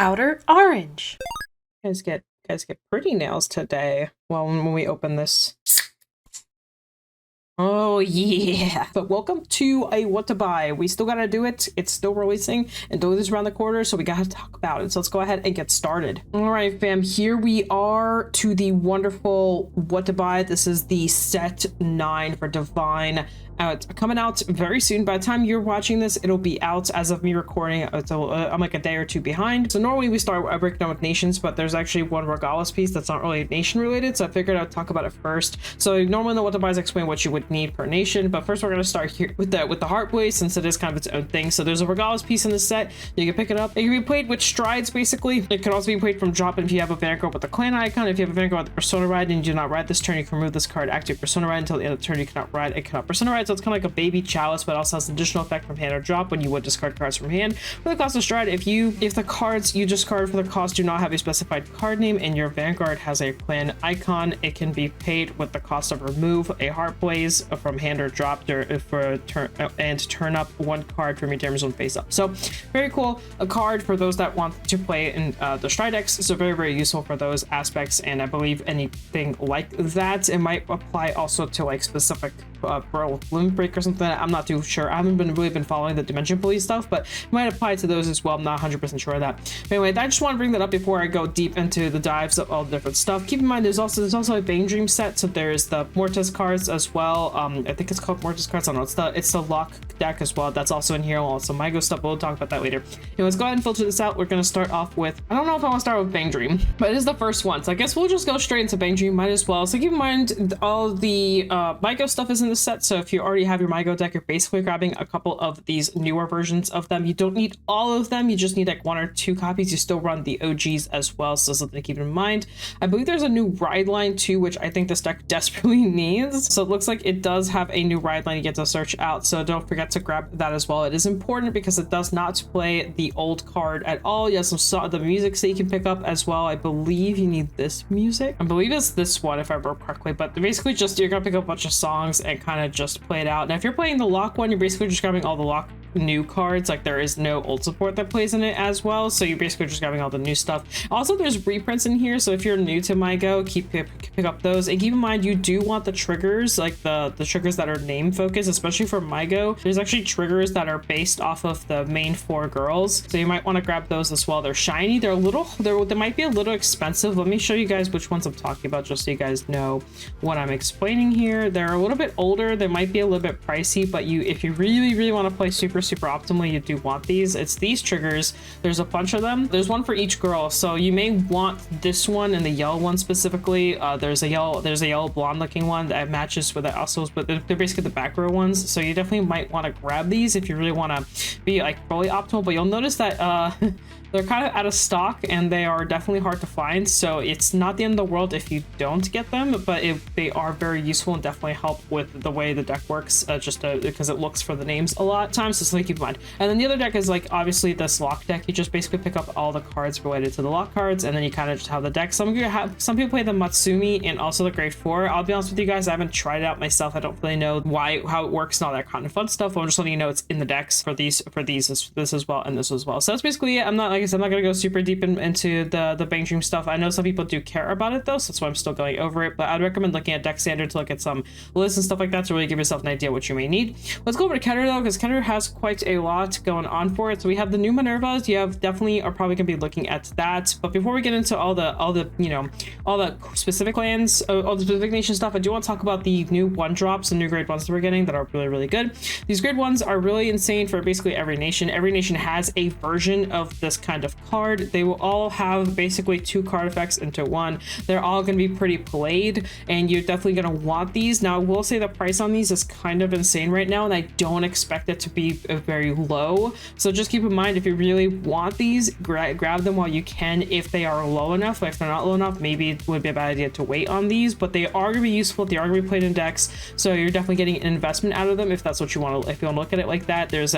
Outer Orange. Guys get pretty nails today. Well, when we open this. Oh yeah. But welcome to a what to buy. We still gotta do it. It's still releasing and Delivery's around the corner, so we gotta talk about it. So let's go ahead and get started. All right, fam, here we are to the wonderful what to buy. This is the set 9 for Divine. It's coming out very soon. By the time you're watching this, it'll be out as of me recording. I'm like a day or two behind. So normally we start breaking down with nations, but there's actually one Regardless piece that's not really nation related, so I figured I'd talk about it first. So normally the what to buy is explain what you would need per nation, but first we're going to start here with the Heart Blaze, since it is kind of its own thing. So there's a Regardless piece in this set. You can pick it up. It can be played with strides, basically. It can also be played from drop if you have a Vanguard with the clan icon. If you have a Vanguard with the Persona ride and you do not ride this turn, you can remove this card, activate Persona ride until the end of the turn. You cannot ride, it cannot Persona ride. So it's kind of like a baby chalice, but also has an additional effect from hand or drop when you would discard cards from hand. For the cost of stride, if the cards you discard for the cost do not have a specified card name and your Vanguard has a clan icon, it can be paid with the cost of remove a Heart Blaze from hand or drop for a turn and turn up one card from your damage zone face up. So very cool, a card for those that want to play in the stride decks. So very useful for those aspects, and I believe anything like that, it might apply also to like specific limit break or something. I'm not too sure. I haven't really been following the Dimension Police stuff, but it might apply to those as well. I'm not 100% sure of that. But anyway, I just want to bring that up before I go deep into the dives of all the different stuff. Keep in mind, there's also a Bane Dream set, so there's the Mortis cards as well. I think it's called Mortis cards. I don't know. It's the lock deck as well. That's also in here. Also, Mygo stuff. We'll talk about that later. Anyway, let's go ahead and filter this out. We're gonna start off with, I don't know if I want to start with Bane Dream, but it is the first one, so I guess we'll just go straight into Bane Dream. Might as well. So keep in mind, all the Mygo stuff is in the set. So if you already have your Mygo deck, you're basically grabbing a couple of these newer versions of them. You don't need all of them. You just need like 1 or 2 copies. You still run the OGs as well, so something to keep in mind. I believe there's a new ride line too, which I think this deck desperately needs. So it looks like it does have a new ride line you get to search out, so don't forget to grab that as well. It is important because it does not play the old card at all. You have some the music that you can pick up as well. I believe you need this music. I believe it's this one if I remember correctly, but basically just you're gonna pick up a bunch of songs and kind of just play it out. Now if you're playing the lock one, you're basically just grabbing all the lock new cards. Like there is no old support that plays in it as well, so you're basically just grabbing all the new stuff. Also there's reprints in here, so if you're new to Mygo, pick up those, and keep in mind you do want the triggers, like the triggers that are name focused, especially for Mygo. There's actually triggers that are based off of the main 4 girls, so you might want to grab those as well. They're shiny, they're a little, they might be a little expensive. Let me show you guys which ones I'm talking about just so you guys know what I'm explaining here. They're a little bit older, they might be a little bit pricey, but if you really want to play super optimally, you do want these. It's these triggers. There's a bunch of them. There's one for each girl, so you may want this one and the yellow one specifically. There's a yellow blonde looking one that matches with it also, but they're basically the back row ones, so you definitely might want to grab these if you really want to be like fully optimal. But you'll notice that they're kind of out of stock and they are definitely hard to find, so it's not the end of the world if you don't get them, but they are very useful and definitely help with the way the deck works, because it looks for the names a lot of times, so something to keep in mind. And then the other deck is like obviously this lock deck. You just basically pick up all the cards related to the lock cards, and then you kind of just have the deck. Some people play the Matsumi and also the grade 4. I'll be honest with you guys, I haven't tried it out myself. I don't really know how it works and all that kind of fun stuff. I'm just letting you know it's in the decks for these this as well and this as well. So that's basically it. I'm not going to go super deep into the Bane Dream stuff. I know some people do care about it though, so that's why I'm still going over it, but I'd recommend looking at deck standard to look at some lists and stuff like that to really give yourself an idea what you may need. Let's go over to Keter though, because Keter has quite a lot going on for it. So we have the new Minervas. You definitely are probably going to be looking at that, but before we get into all the specific clans, all the specific nation stuff, I do want to talk about the new 1-drops and new grade 1s that we're getting that are really good. These grade 1s are really insane for basically every nation. Every nation has a version of this kind of card. They will all have basically 2 card effects into one. They're all going to be pretty played, and you're definitely going to want these. Now I will say the price on these is kind of insane right now, and I don't expect it to be very low, so just keep in mind if you really want these, grab them while you can. If they are low enough, if they're not low enough, maybe it would be a bad idea to wait on these, but they are going to be useful. They are going to be played in decks, so you're definitely getting an investment out of them if that's what you want to, if you want to look at it like that. There's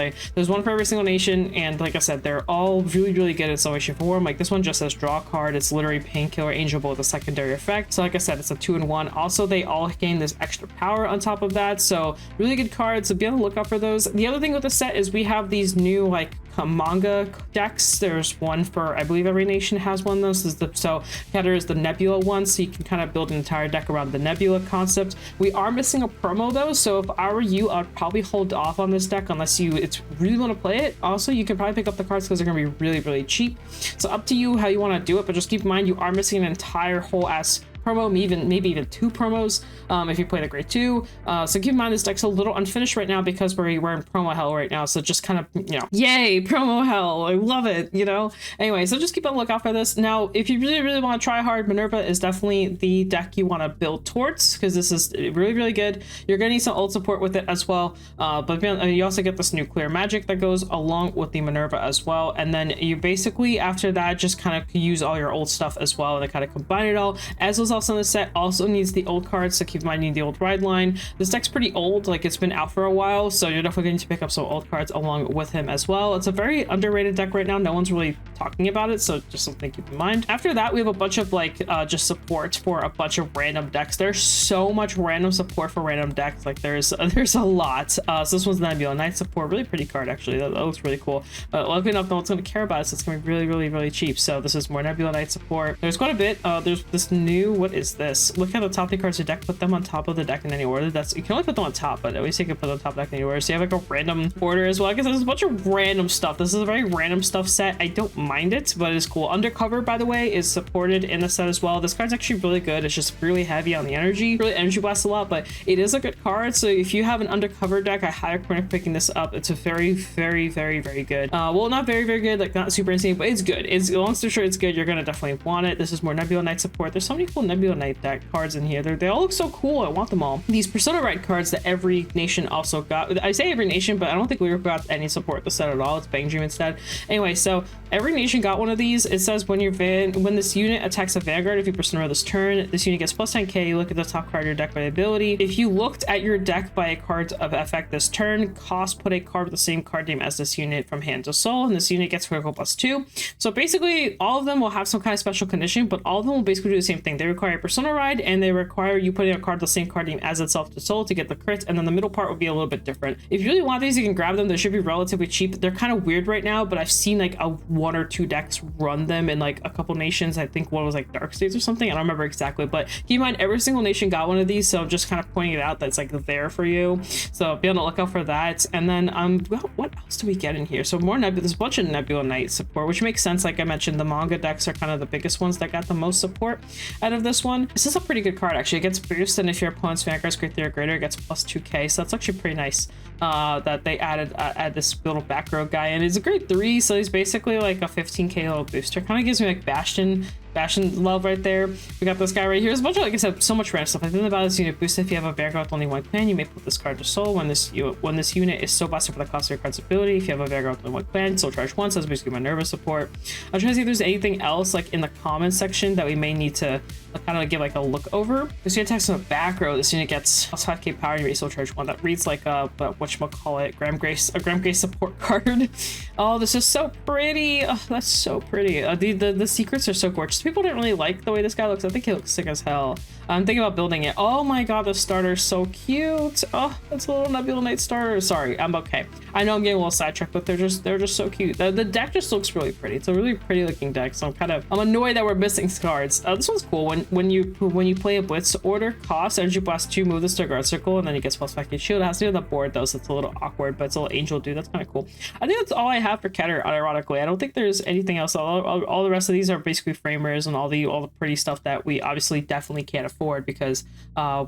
one for every single nation, and like I said, they're all really good in some way, shape, or form. Like this one just says draw a card. It's literally Painkiller Angel Bolt with a secondary effect. So like I said, it's a 2-in-1. Also, they all gain this extra power on top of that, so really good cards, so be on the lookout for those. The other thing with the set is we have these new like manga decks. There's one for, I believe every nation has one of those. So Keter is the Nebula one, so you can kind of build an entire deck around the Nebula concept. We are missing a promo though, so if I were you, I'd probably hold off on this deck unless it's really want to play it. Also, you can probably pick up the cards because they're going to be really, really cheap. So up to you how you want to do it, but just keep in mind you are missing an entire whole ass promo, maybe even 2 promos if you play the grade 2. So keep in mind this deck's a little unfinished right now because we're in promo hell right now. So just kind of, you know, yay, promo hell. I love it, you know? Anyway, so just keep a lookout for this. Now, if you really, really want to try hard, Minerva is definitely the deck you want to build towards because this is really, really good. You're going to need some ult support with it as well. But you also get this nuclear magic that goes along with the Minerva as well. And then you basically, after that, just kind of use all your old stuff as well and kind of combine it all. As was also in the set, also needs the old cards, so keep in mind you need the old ride line. This deck's pretty old, like it's been out for a while, so you're definitely going to pick up some old cards along with him as well. It's a very underrated deck right now. No one's really talking about it, so just something to keep in mind. After that, we have a bunch of like just support for a bunch of random decks. There's so much random support for random decks, like there's a lot. So this one's Nebula Knight support, really pretty card actually. That looks really cool, but luckily enough no one's going to care about it, so it's going to be really, really, really cheap. So this is more Nebula Knight support. There's quite a bit. There's this new, what is this? Look at the top 3 cards of the deck, put them on top of the deck in any order. You can only put them on top, but at least you can put them on top of the deck in any order. So you have like a random order as well. I guess there's a bunch of random stuff. This is a very random stuff set. I don't mind it, but it's cool. Undercover, by the way, is supported in the set as well. This card's actually really good. It's just really heavy on the energy, really energy blasts a lot, but it is a good card. So if you have an undercover deck, I highly recommend picking this up. It's a very, very, very, very good. Well, not very, very good, like not super insane, but it's good. It's long story short, it's good. You're gonna definitely want it. This is more Nebula Knight support. There's so many cool Nebula Knight deck cards in here. They all look so cool. I want them all. These Persona Ride cards that every nation also got. I say every nation, but I don't think we got any support the set at all. It's Bang Dream instead. Anyway, so every nation got one of these. It says when this unit attacks a Vanguard, if you Persona this turn, this unit gets plus 10k. You look at the top card of your deck by ability. If you looked at your deck by a card of effect this turn, put a card with the same card name as this unit from hand to soul, and this unit gets critical plus 2. So basically, all of them will have some kind of special condition, but all of them will basically do the same thing. They require a Persona Ride, and they require you putting a card the same card name as itself to soul to get the crit, and then the middle part will be a little bit different. If you really want these, you can grab them. They should be relatively cheap. They're kind of weird right now, but I've seen like 1 or 2 decks run them in like a couple nations. I think one was like Dark States or something. I don't remember exactly, but keep in mind every single nation got one of these, so I'm just kind of pointing it out that's like there for you. So be on the lookout for that. And then well, what else do we get in here? So more Nebula. There's a bunch of Nebula Knight support, which makes sense. Like I mentioned, the manga decks are kind of the biggest ones that got the most support out of this one. This is a pretty good card actually. It gets boost, and if your opponent's Vanguard's grade 3 or greater, it gets plus 2k. So that's actually pretty nice that they add this little back row guy, and it's a grade 3, so he's basically like a 15k little booster. Kind of gives me like Bastion love right there. We got this guy right here. There's a bunch of, like I said, so much random stuff. I think about this unit boost. If you have a Vanguard with only 1 clan, you may put this card to soul when this unit is so busted for the cost of your card's ability. If you have a Vanguard with only 1 clan, soul charge 1, so that's basically my nervous support. I'm trying to see if there's anything else like in the comments section that we may need to kind of give like a look over. This unit attacks in the back row. This unit gets plus 5k power and you may soul charge 1. That reads like a whatchamacallit, Graham Grace support card. Oh, this is so pretty. Oh, that's so pretty. The secrets are so gorgeous. People didn't really like the way this guy looks. I think he looks sick as hell. I'm thinking about building it. Oh my god, the starter's so cute. Oh, that's a little Nebula Knight starter. Sorry, I'm okay. I know I'm getting a little sidetracked, but they're just so cute. The deck just looks really pretty. It's a really pretty looking deck, so I'm annoyed that we're missing cards. This one's cool. When you play a blitz order, cost energy blast 2, move this to guard circle, and then he gets plus 5k shield. It has to do with the board though, so it's a little awkward, but it's a little angel dude. That's kind of cool. I think that's all I have for Keter, ironically. I don't think there's anything else. All the rest of these are basically framers and all the pretty stuff that we obviously definitely can't afford because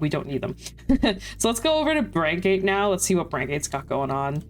we don't need them. So let's go over to Brandgate now. Let's see what Brandgate's got going on.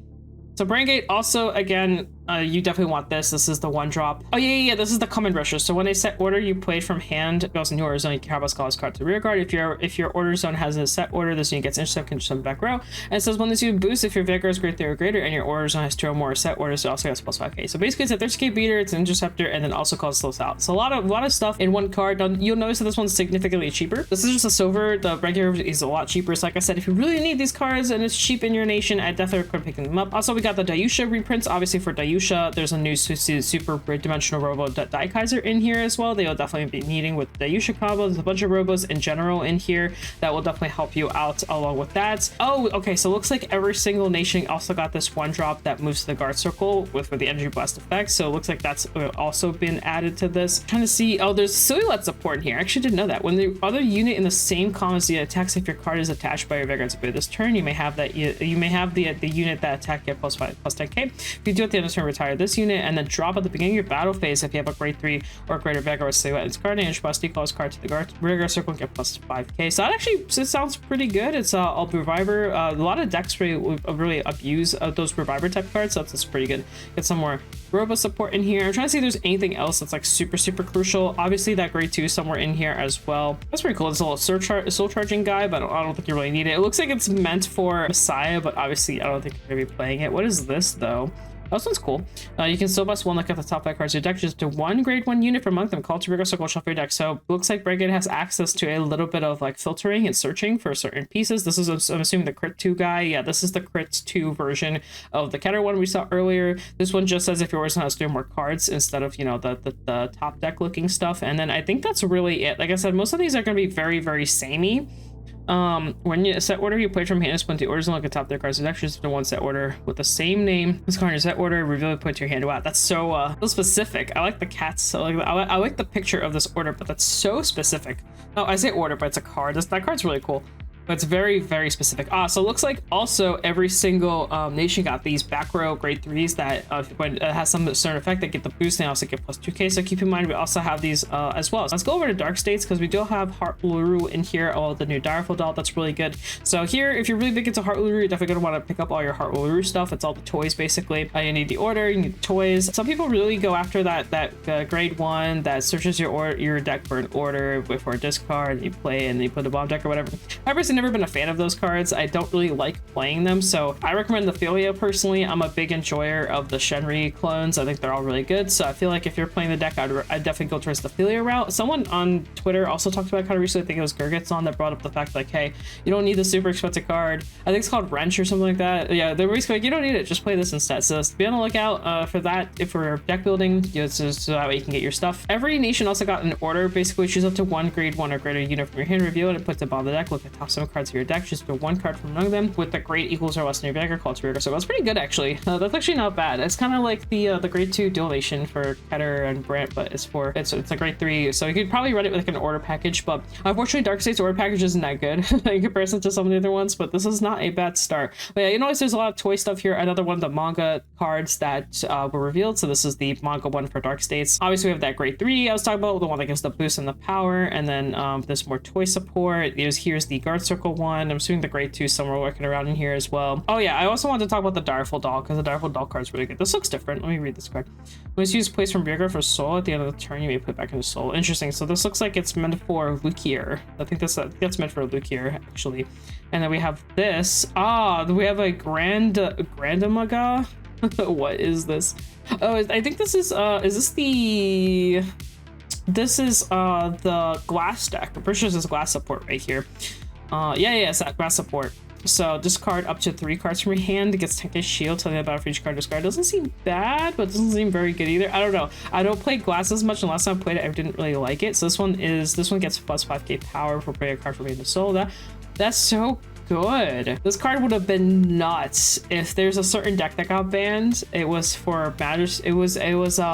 So Brandgate also, again, you definitely want this. This is the 1-drop. Oh yeah, this is the common rusher. So when they set order, you play from hand, it goes into order zone. You can have a Scholar's card to the rear guard. If your order zone has a set order, this unit gets intercept, can just back row. And it says when this unit boosts, if your Vanguard is grade 3 or greater, and your order zone has 2 or more set orders, it also gets plus 5k. So basically, it's a 30k beater, it's an interceptor, and then also calls slows out. So a lot of stuff in one card. You'll notice that this one's significantly cheaper. This is just a silver. The regular is a lot cheaper. So like I said, if you really need these cards and it's cheap in your nation, I definitely recommend picking them up. Also, we got the Dayusha reprints, obviously for Dayusha. Dayusha. There's a new super dimensional robo Daikaiser in here as well. They'll definitely be needing with the Dayusha combo. There's a bunch of robos in general in here that will definitely help you out along with that. Oh, okay, so it looks like every single nation also got this one drop that moves to the guard circle with the energy blast effect. So it looks like that's also been added to this. I'm trying to see, oh, there's silhouette support in here. I actually didn't know that. When the other unit in the same column as the attacks, if your card is attached by your Vanguard's ability this turn, you may have that you may have the unit that attack get plus 10k. If you do at the end of the turn, retire this unit and then drop at the beginning of your battle phase if you have a grade 3 or greater Vanguard silhouette in its card, and plus equal this card to the guard circle and get plus 5k. So that actually sounds pretty good. It's a reviver. A lot of decks really abuse those reviver type cards, so that's pretty good. Get some more robo support in here. I'm trying to see if there's anything else that's like super crucial. Obviously that grade 2 somewhere in here as well. That's pretty cool. It's a little soul charging guy, but I don't think you really need it. It looks like it's meant for Messiah, but obviously I don't think you're gonna be playing it. What is this though? This one's cool. You can still bust one look at the top 5 cards of your deck, just to one grade 1 unit from among them. Call to Rigor Circle, shuffle your deck. So looks like Brigade has access to a little bit of like filtering and searching for certain pieces. This is, I'm assuming, the crit 2 guy. Yeah, this is the crit 2 version of the Keter one we saw earlier. This one just says if yours has 3 more cards instead of, you know, the top deck looking stuff. And then I think that's really it. Like I said, most of these are going to be very samey. When you set order, you play from hand, split the orders and look at top their cards. It's actually just the one set order with the same name. This card is set order, reveal it, put to your hand. Wow, that's so specific. I like the cats. So I like the picture of this order, but that's so specific. Oh, I say order, but it's a card. That card's really cool. But it's very specific. So it looks like also every single nation got these back row grade 3s that when it has some certain effect that get the boost, and also get plus 2k. So keep in mind we also have these as well. So let's go over to Dark States because we do have Heart Uluru in here. Oh, the new Direful doll, that's really good. So here, if you're really big into Heart Uluru, you're definitely gonna want to pick up all your Heart Uluru stuff. It's all the toys basically. You need the order, you need the toys. Some people really go after that grade 1 that searches your deck for an order before a discard, and you play and you put the bomb deck or whatever. I've personally never been a fan of those cards. I don't really like playing them, so I recommend the Philia personally. I'm a big enjoyer of the Shenri clones. I think they're all really good, so I feel like if you're playing the deck, I'd definitely go towards the Philia route. Someone on Twitter also talked about it kind of recently. I think it was Gurgitson that brought up the fact like, hey, you don't need the super expensive card. I think it's called Wrench or something like that. Yeah, they're basically like, you don't need it, just play this instead. So be on the lookout for that. If we're deck building, you know, so that way you can get your stuff. Every nation also got an order. Basically choose up to one grade 1 or greater unit from your hand, reveal it, and put it on the deck. Look at top 7 cards of your deck, just pick one card from among them with the grade equals or less than your Vanguard, call to Rigor. So that's pretty good actually. That's actually not bad. It's kind of like the grade 2 Detonation for Keter and Brant, but it's a grade 3, so you could probably run it with like an order package, but unfortunately Dark State's order package isn't that good in comparison to some of the other ones, but this is not a bad start. But yeah, you notice there's a lot of toy stuff here. Another one of the manga cards that were revealed, so this is the manga one for Dark States. Obviously we have that grade 3 I was talking about, the one that gives the boost and the power, and then there's more toy support. Here's the guard circle one. I'm assuming the grade 2 somewhere working around in here as well. Oh yeah, I also wanted to talk about the Direful doll because the Direful doll card is really good. This looks different. Let me read this card. When it's used place from Vanguard for soul at the end of the turn, you may put it back into soul. Interesting. So this looks like it's meant for Lukier. I think that's meant for Lukier actually. And then we have this. We have a Grandamaga. What is this? Oh, I think this is this is the glass deck. I'm pretty sure this is glass support right here. Yeah, it's that glass support. So discard up to 3 cards from your hand. Gets 10k shield till the battle for each card discard. Doesn't seem bad, but doesn't seem very good either. I don't know. I don't play glass as much, and last time I played it, I didn't really like it. So this one gets plus 5k power for playing a card from hand to soul. That's so good. This card would have been nuts if there's a certain deck that got banned. It was for Matters. It was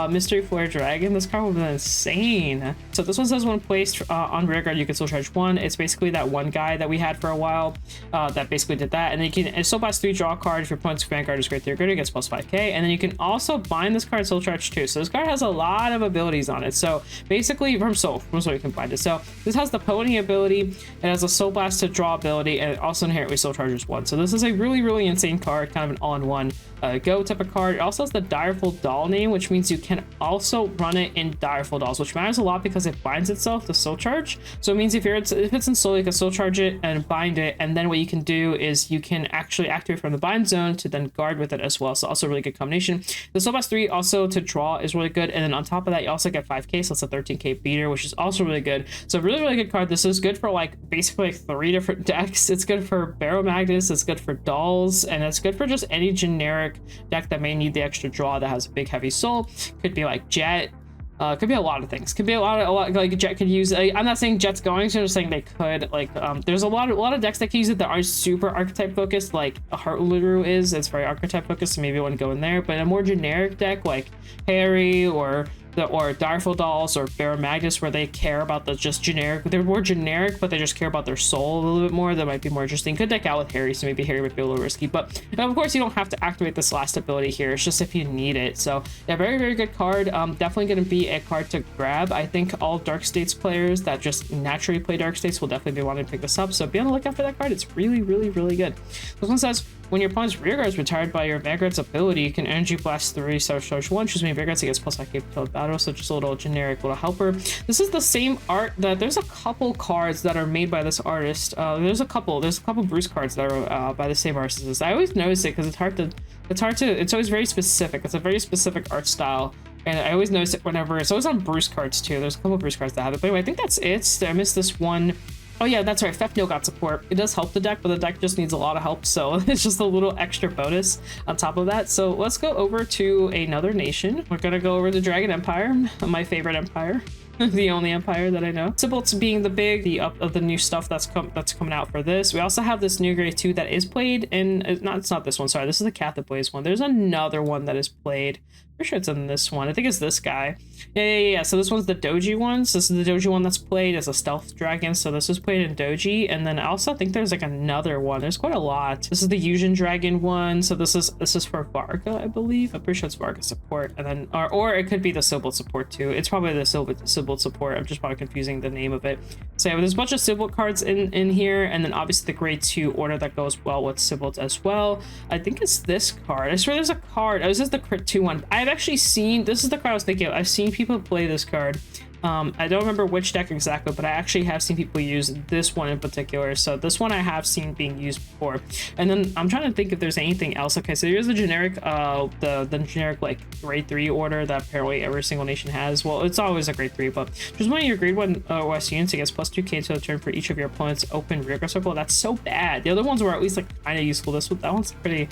Mystery Flare Dragon. This card would have been insane. So this one says when placed on rear guard, you can still charge 1. It's basically that one guy that we had for a while that basically did that. And then you can still buys 3 draw cards. If your opponent's Vanguard is great, it gets plus 5k. And then you can also bind this card soul charge 2. So this card has a lot of abilities on it. So basically from soul you can bind it. So this has the Pony ability. It has a Soul Blast to draw ability, and it also inherently soul charges 1. So this is a really insane card, kind of an all-in-one go type of card. It also has the Direful doll name, which means you can also run it in Direful dolls, which matters a lot because it binds itself to soul charge. So it means if it's in soul, you can soul charge it and bind it, and then what you can do is you can actually activate from the bind zone to then guard with it as well. So also a really good combination. The Soul Blast 3 also to draw is really good, and then on top of that you also get 5k, so it's a 13k beater, which is also really good. So really good card. This is good for like basically like 3 different decks. It's good for Barrow Magnus, it's good for dolls, and it's good for just any generic generic deck that may need the extra draw that has a big heavy soul. Could be like Jet. Could be a lot of things. Could be a lot like Jet could use. I'm not saying Jet's going to, I'm just saying they could. Like, there's a lot of decks that can use it that aren't super archetype focused, like a Heartluru is. It's very archetype focused, so maybe I wouldn't go in there. But a more generic deck like Harry or Direful Dolls or Bear Magnus, where they care about the just generic, they're more generic, but they just care about their soul a little bit more, that might be more interesting. Could deck out with Harry, so maybe Harry would be a little risky, but of course you don't have to activate this last ability here. It's just if you need it. So yeah, very, very good card. Definitely going to be a card to grab. I think all Dark States players that just naturally play Dark States will definitely be wanting to pick this up, so be on the lookout for that card. It's really, really, really good. This one says, when your opponent's rearguard is retired by your Vanguard's ability, you can energy blast 3 charge 1. Choose many Vanguards against plus capable battle, so just a little generic little helper. This is the same art that there's a couple cards that are made by this artist. There's a couple Bruce cards that are by the same artist as this. I always notice it because it's always very specific. It's a very specific art style. And I always notice it whenever it's always on Bruce cards too. There's a couple Bruce cards that have it. But anyway, I think that's it. I missed this one. Oh yeah, that's right, Fefnil got support. It does help the deck, but the deck just needs a lot of help, so it's just a little extra bonus on top of that. So let's go over to another nation. We're gonna go over to Dragon Empire, my favorite empire. The only empire that I know. Sybil's being the up of the new stuff that's coming out for this. We also have this new grade 2 that is played, and it's not this one, sorry, this is the Catholic Blaze one. There's another one that is played. Pretty sure it's in this one. I think it's this guy. Yeah. So this one's the Doji one. So this is the Doji one that's played as a stealth dragon. So this is played in Doji. And then I also think there's like another one. There's quite a lot. This is the Fusion Dragon one. So this is for Varga, I believe. I'm pretty sure it's Varga support. And then or it could be the Sybil support too. It's probably the Sybil support. I'm just probably confusing the name of it. So yeah, there's a bunch of Sybil cards in here, and then obviously the grade 2 order that goes well with Sybil as well. I think it's this card. I swear there's a card. Oh, this is the crit 2 one. I've actually seen, this is the card I was thinking of. I've seen people play this card. I don't remember which deck exactly, but I actually have seen people use this one in particular. So this one I have seen being used before. And then I'm trying to think if there's anything else. Okay, so here's the generic, the generic like grade 3 order that apparently every single nation has. Well, it's always a grade 3, but just one of your grade 1 OS units gets plus 2k to the turn for each of your opponent's open rearguard circle. That's so bad. The other ones were at least like kind of useful. That one's pretty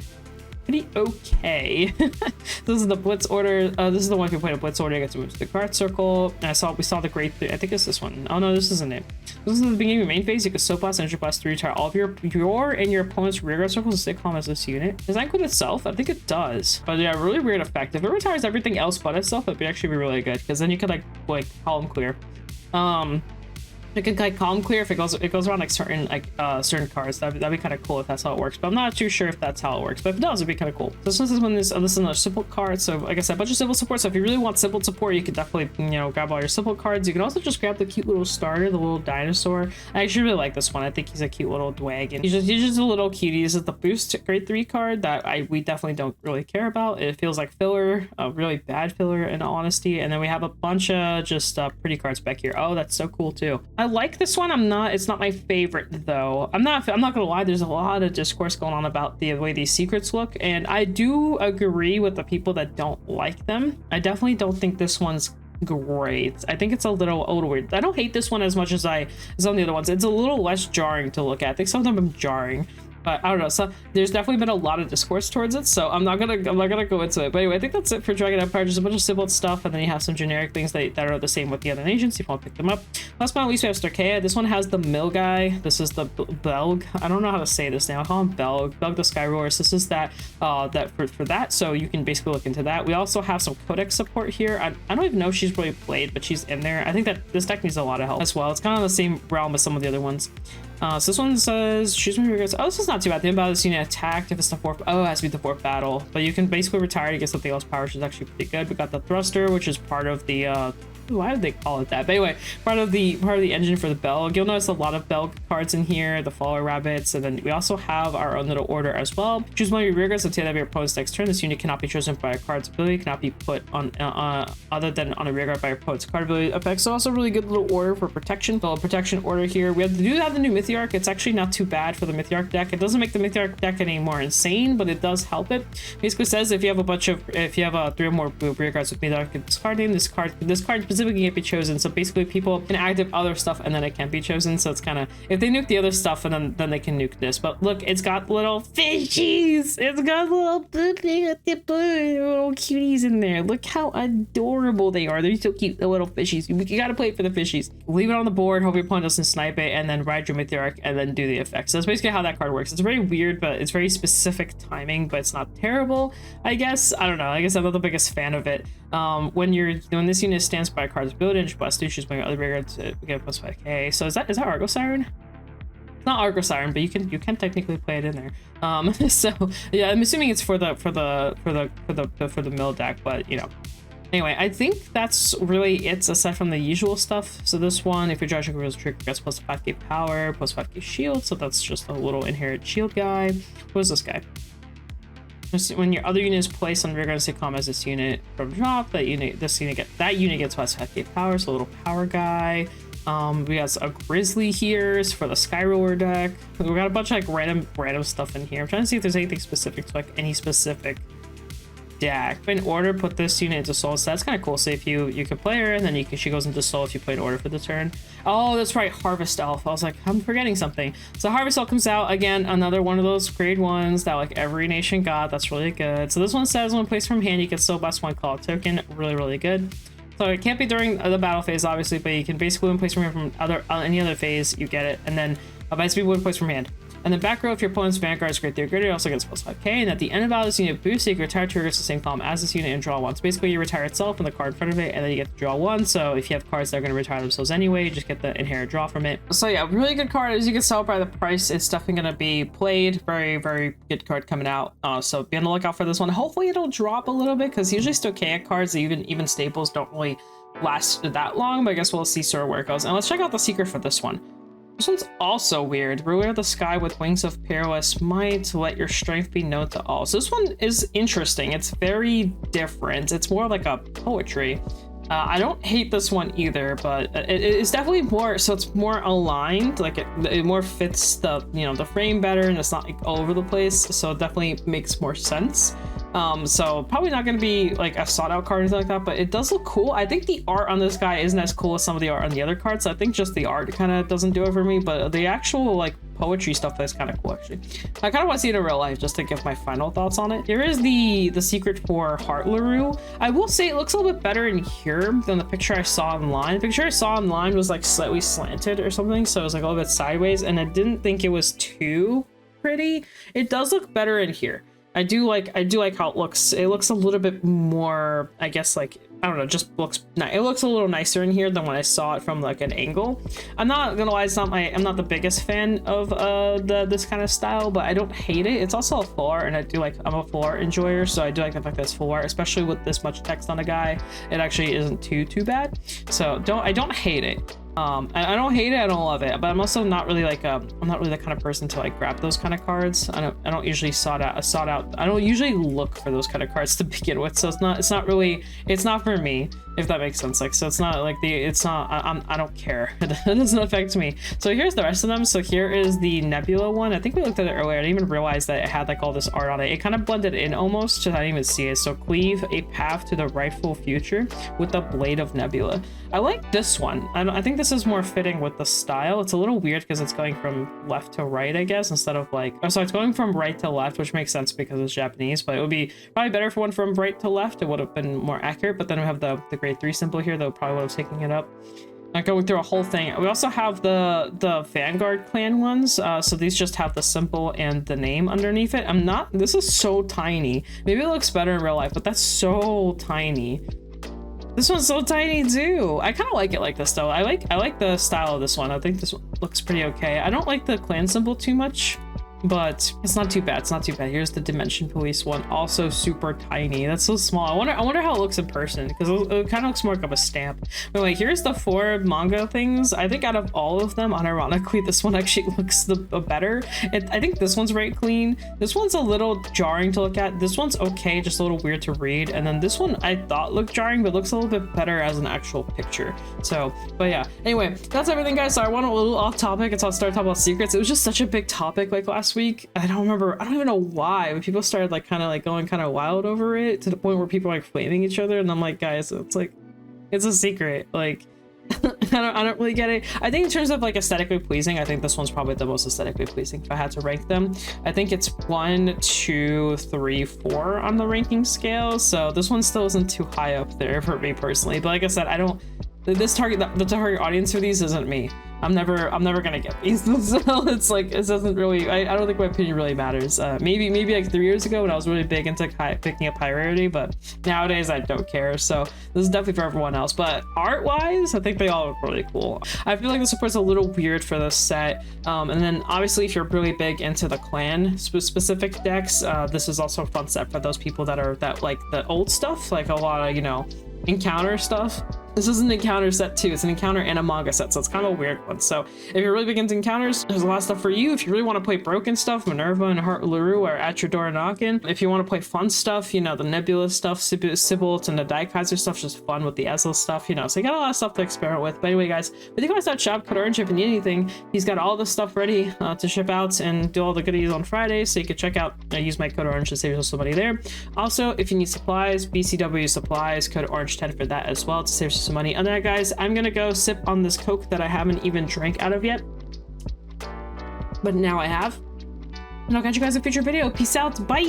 okay. This is the Blitz order. This is the one if you play a Blitz order, you get to move to the card circle. And we saw the grade 3. I think it's this one. Oh no, this isn't it. This is the beginning of your main phase. You can Soap Blast, Energy Blast 3, retire all of your and your opponent's rearguard circles and stay calm as this unit. Does that include itself? I think it does. But yeah, really weird effect. If it retires everything else but itself, it'd actually be really good, because then you could like column clear. It can like column clear if it goes around like certain cards. That'd be kind of cool if that's how it works. But I'm not too sure if that's how it works. But if it does, it'd be kind of cool. So this is another Sybil card. So like I said, a bunch of Sybil support. So if you really want Sybil support, you could definitely grab all your Sybil cards. You can also just grab the cute little starter, the little dinosaur. I actually really like this one. I think he's a cute little dwagon. He's just a little cutie. This is the boost grade 3 card that we definitely don't really care about. It feels like filler, a really bad filler in all honesty. And then we have a bunch of just pretty cards back here. Oh, that's so cool too. I like this one. It's not my favorite though. I'm not gonna lie, there's a lot of discourse going on about the way these secrets look, and I do agree with the people that don't like them. I definitely don't think this one's great. I think it's a little weird. I don't hate this one as much as some of the other ones. It's a little less jarring to look at. I think some of them are jarring. But I don't know, so there's definitely been a lot of discourse towards it, so I'm not gonna go into it. But anyway, I think that's it for Dragon Empire. Just a bunch of Sybil stuff, and then you have some generic things that are the same with the other nations if you want to pick them up. Last but not least, we have Starkea. This one has the mill guy. This is the Belg. I don't know how to say this now. I call him Belg the Sky Roars. This is that for that, so you can basically look into that. We also have some Codex support here. I don't even know if she's really played, but she's in there. I think that this deck needs a lot of help as well. It's kind of the same realm as some of the other ones. So this one says, choose one of your guys. Oh, this is not too bad. The about this unit attacked if it's the fourth. Oh, it has to be the fourth battle. But you can basically retire to get something else power, which is actually pretty good. We got the thruster, which is part of the why did they call it that? But anyway, part of the engine for the Belg. You'll notice a lot of Belg cards in here, the follower rabbits, and then we also have our own little order as well. Choose one of your rear guards until the end of your opponent's next turn. This unit cannot be chosen by a card's ability, cannot be put on other than on a rear guard by your opponent's card ability effects. So also really good little order for protection. So protection order here. We have the new Mythiarch. It's actually not too bad for the Mythiarch deck. It doesn't make the Mythiarch deck any more insane, but it does help it. Basically says if you have 3 or more rear guards with Mythiarch discard name, this card specifically can't be chosen. So basically people can active other stuff and then it can't be chosen. So it's kind of, if they nuke the other stuff and then they can nuke this. But look, it's got little fishies. It's got little cuties in there. Look how adorable they are. They're so cute, the little fishies. You gotta play for the fishies. Leave it on the board, hope your opponent doesn't snipe it, and then ride your Meteoric and then do the effects. So that's basically how that card works. It's very weird, but it's very specific timing, but it's not terrible, I guess. I don't know. I guess I'm not the biggest fan of it. When this unit stands by a card's building, plus two, choose my other Vanguard to get plus 5k. So is that Argo Siren? It's not Argo Siren, but you can technically play it in there. So yeah, I'm assuming it's for the mill deck, but you know. Anyway, I think that's really it aside from the usual stuff. So this one, if your Joshua Girl's trick gets plus 5k power, plus 5k shield, so that's just a little inherent shield guy. What is this guy? When your other unit is placed on Vanguard combat as this unit from drop, that unit gets plus 5k power, so a little power guy. We got a Grizzly here for the Skyroller deck. We got a bunch of like random stuff in here. I'm trying to see if there's anything specific to like any specific deck. In order, put this unit into soul. So that's kind of cool. So if you can play her and then she goes into soul if you play an order for the turn. Oh, that's right, Harvest Elf. I was like, I'm forgetting something. So Harvest Elf comes out again, another one of those grade ones that like every nation got. That's really good. So this one says when placed from hand, you can still bust one call token. Really good. So it can't be during the battle phase, obviously, but you can basically when placed from hand from any other phase, you get it. And then basically when placed from hand. And then back row, if your opponent's Vanguard is great, they're good, it also gets plus 5k. And at the end of battle, this unit boosts, you can retire triggers the same column as this unit and draw one. So basically, you retire itself and the card in front of it, and then you get to draw one. So if you have cards that are going to retire themselves anyway, you just get the inherent draw from it. So yeah, really good card. As you can tell by the price, it's definitely going to be played. Very good card coming out. So be on the lookout for this one. Hopefully, it'll drop a little bit because usually Stochaic cards, even staples, don't really last that long. But I guess we'll see sort of where it goes. And let's check out the secret for this one. This one's also weird. Ruler the sky with wings of perilous might, let your strength be known to all. So this one is interesting. It's very different. It's more like a poetry. I don't hate this one either, but it's definitely more, so it's more aligned, like it more fits the, the frame better, and it's not like all over the place, so it definitely makes more sense. So probably not going to be like a sought out card or anything like that, but it does look cool. I think the art on this guy isn't as cool as some of the art on the other cards. I think just the art kind of doesn't do it for me, but the actual like poetry stuff is kind of cool actually. I kind of want to see it in real life just to give my final thoughts on it. Here is the secret for Heart LaRue. I will say it looks a little bit better in here than the picture I saw online. The picture I saw online was like slightly slanted or something, so it was like a little bit sideways, and I didn't think it was too pretty. It does look better in here. I do like how it looks. It looks a little bit more, I guess, like, I don't know, just looks nice. It looks a little nicer in here than when I saw it from like an angle. I'm not gonna lie, I'm not the biggest fan of this kind of style, but I don't hate it. It's also a full art, and I'm a full art enjoyer, so I do like the fact that it's full art, especially with this much text on a guy. It actually isn't too bad. So I don't hate it. I don't hate it, I don't love it, but I'm also not really like I'm not really the kind of person to like grab those kind of cards. I don't usually I don't usually look for those kind of cards to begin with, so it's not for me, if that makes sense. Like, so it's not like I don't care. It doesn't affect me. So here's the rest of them. So here is the Nebula one. I think we looked at it earlier. I didn't even realize that it had like all this art on it. It kind of blended in almost, so I didn't even see it. So cleave a path to the rightful future with the blade of Nebula. I like this one. I think this is more fitting with the style. It's a little weird because it's going from left to right, I guess, instead of like, oh, so it's going from right to left, which makes sense because it's Japanese, but it would be probably better for one from right to left. It would have been more accurate, but then we have the grade 3 symbol here that probably would have taken it up. Not going through a whole thing. We also have the Vanguard clan ones. So these just have the symbol and the name underneath it. This is so tiny. Maybe it looks better in real life, but that's so tiny. This one's so tiny too. I kind of like it like this though. I like the style of this one. I think this one looks pretty okay. I don't like the clan symbol too much, but it's not too bad. It's not too bad. Here's the Dimension Police one, also super tiny. That's so small. I wonder how it looks in person, because it kind of looks more like of a stamp. But wait, here's the 4 manga things. I think out of all of them, unironically, this one actually looks the better. I think this one's very clean. This one's a little jarring to look at. This one's okay, just a little weird to read. And then this one I thought looked jarring, but looks a little bit better as an actual picture. So, but yeah. Anyway, that's everything, guys. So I went a little off topic until I started talking about secrets. It was just such a big topic like last week. I don't even know why, but people started like kind of like going kind of wild over it to the point where people are like flaming each other, and I'm like, guys, it's like, It's a secret. Like, I don't really get it. I think in terms of like aesthetically pleasing, I think this one's probably the most aesthetically pleasing. If I had to rank them, I think it's 1, 2, 3, 4 on the ranking scale. So this one still isn't too high up there for me personally. But like I said, I don't. The target audience for these isn't me. I'm never gonna get these. So it's like, it doesn't really, I don't think my opinion really matters. Maybe like 3 years ago when I was really big into picking up high rarity, but nowadays I don't care. So this is definitely for everyone else. But art wise, I think they all look really cool. I feel like the support's a little weird for this set. And then obviously if you're really big into the clan specific decks, this is also a fun set for those people that like the old stuff, like a lot of, you know, encounter stuff. This is an encounter set too. It's an encounter and a manga set, so it's kind of a weird one. So if you're really big into encounters, there's a lot of stuff for you. If you really want to play broken stuff, Minerva and Heart Luru are at your door knocking. If you want to play fun stuff, you know, the Nebula stuff, Sibylt and the Daikaiser stuff, just fun with the Ezel stuff, you know. So you got a lot of stuff to experiment with. But anyway, guys, if you guys out shop OuterOrange, if you need anything, he's got all this stuff ready to ship out and do all the goodies on Friday. So you can check out, use my code OuterOrange to save yourself some money there. Also, if you need supplies, BCW supplies, code OuterOrange10 for that as well to save you some money. And then, guys, I'm gonna go sip on this Coke that I haven't even drank out of yet, but now I have. And I'll catch you guys in a future video. Peace out. Bye.